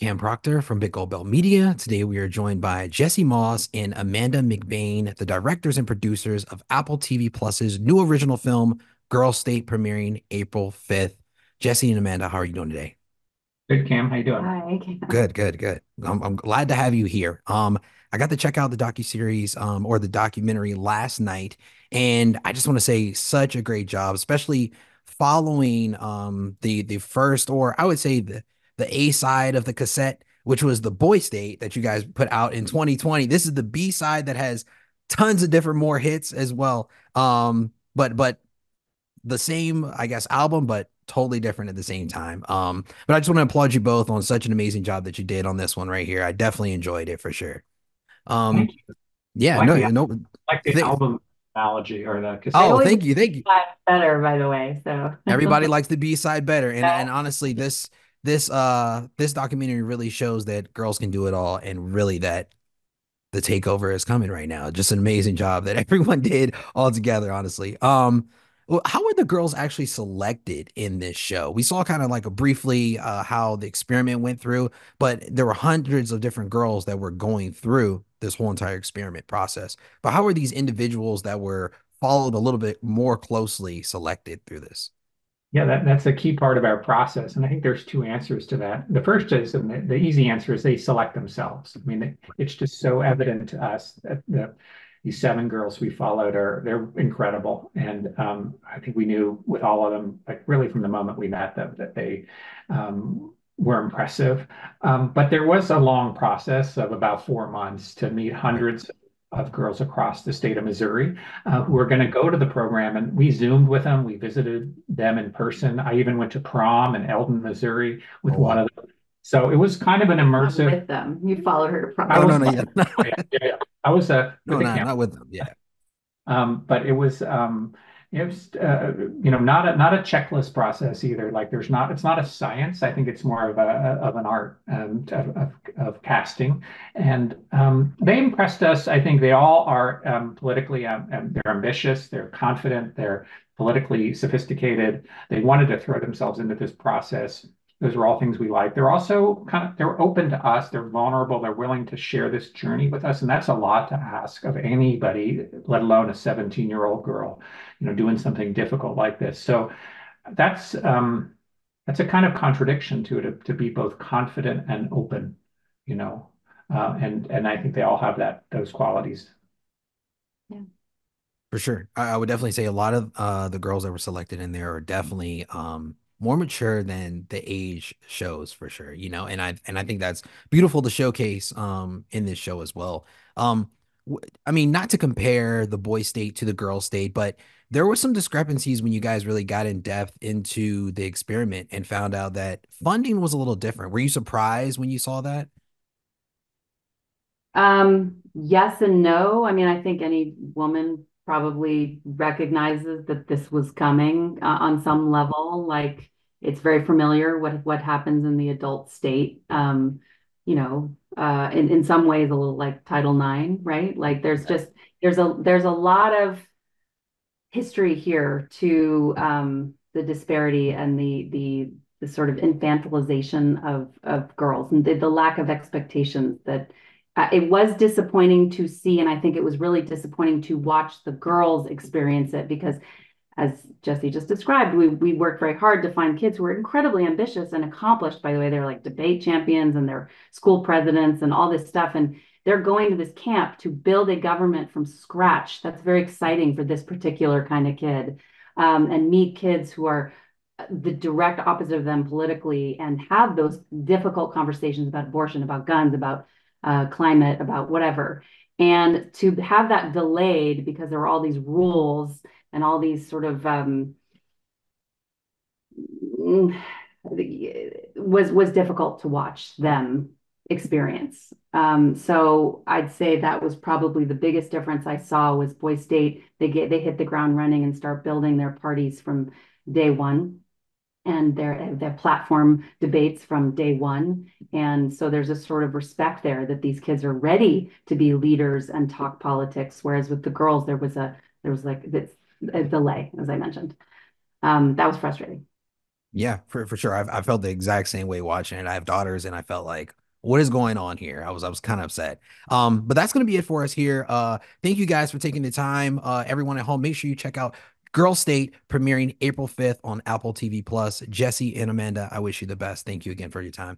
Cam Proctor from Big Gold Bell Media. Today we are joined by Jesse Moss and Amanda McBain, the directors and producers of Apple TV Plus's new original film, Girl State, premiering April 5th. Jesse and Amanda, how are you doing today? Good, Cam. How you doing? Hi, Cam. Good, good, good. I'm glad to have you here. I got to check out the docuseries, or the documentary last night, and I just want to say such a great job, especially following the first, or I would say the A side of the cassette, which was the Boy State that you guys put out in 2020. This is the B side that has tons of different more hits as well. But the same, I guess, album, but totally different at the same time. But I just want to applaud you both on such an amazing job that you did on this one right here. I definitely enjoyed it for sure. Thank Um, you. yeah, Like no, the no. like the Th album analogy or the I cassette. oh, always like thank you, thank you. that better, by the way. So Everybody likes the B side better, and yeah. honestly, this documentary really shows that girls can do it all, and really that the takeover is coming right now. Just an amazing job that everyone did all together, honestly. Well, how were the girls actually selected in this show? We saw kind of like a briefly how the experiment went through, but there were hundreds of different girls that were going through this whole entire experiment process. But how were these individuals that were followed a little bit more closely selected through this? Yeah, that's a key part of our process. And I think there's two answers to that. The first is, and the easy answer is they select themselves. I mean, it's just so evident to us that these seven girls we followed they're incredible. And I think we knew with all of them, like really from the moment we met them, that they were impressive. But there was a long process of about 4 months to meet Right. hundreds of girls across the state of Missouri who were going to go to the program. And we Zoomed with them. We visited them in person. I even went to prom in Eldon, Missouri with Oh one wow. of them. So it was kind of an Not immersive. with them. You followed her to I Oh prom. no, was, no, yeah. oh, yeah, yeah, yeah. I was with No, the no, camera. not with them. Yeah. But it was not a checklist process either. Like it's not a science. I think it's more of an art of casting. And they impressed us. I think they all are politically they're ambitious, they're confident, they're politically sophisticated. They wanted to throw themselves into this process. Those are all things we like. They're also they're open to us. They're vulnerable. They're willing to share this journey with us. And that's a lot to ask of anybody, let alone a 17-year-old girl, doing something difficult like this. So that's that's a kind of contradiction to it, to be both confident and open, you know. And I think they all have those qualities. Yeah. For sure. I would definitely say a lot of the girls that were selected in there are definitely more mature than the age shows for sure, and I think that's beautiful to showcase in this show as well. I mean, not to compare the boy state to the girl state, but there were some discrepancies when you guys really got in depth into the experiment and found out that funding was a little different. Were you surprised when you saw that? Yes and no. I mean, I think any woman probably recognizes that this was coming on some level. Like it's very familiar what happens in the adult state. In some ways a little like Title IX, right? Like there's a lot of history here to the disparity and the sort of infantilization of girls and the lack of expectations that it was disappointing to see, and I think it was really disappointing to watch the girls experience it because, as Jesse just described, we worked very hard to find kids who were incredibly ambitious and accomplished. By the way, they're like debate champions and they're school presidents and all this stuff, and they're going to this camp to build a government from scratch. That's very exciting for this particular kind of kid, and meet kids who are the direct opposite of them politically and have those difficult conversations about abortion, about guns, about climate, about whatever. And to have that delayed because there were all these rules and all these sort of was difficult to watch them experience. So I'd say that was probably the biggest difference I saw was Boy State. They hit the ground running and start building their parties from day one and their platform debates from day one. And so there's a sort of respect there that these kids are ready to be leaders and talk politics. Whereas with the girls, there was like this a delay, as I mentioned. That was frustrating. Yeah, for sure. I felt the exact same way watching it. I have daughters and I felt like, what is going on here? I was kind of upset. But that's gonna be it for us here. Thank you guys for taking the time. Everyone at home, make sure you check out Girl State premiering April 5th on Apple TV Plus. Jesse and Amanda, I wish you the best. Thank you again for your time.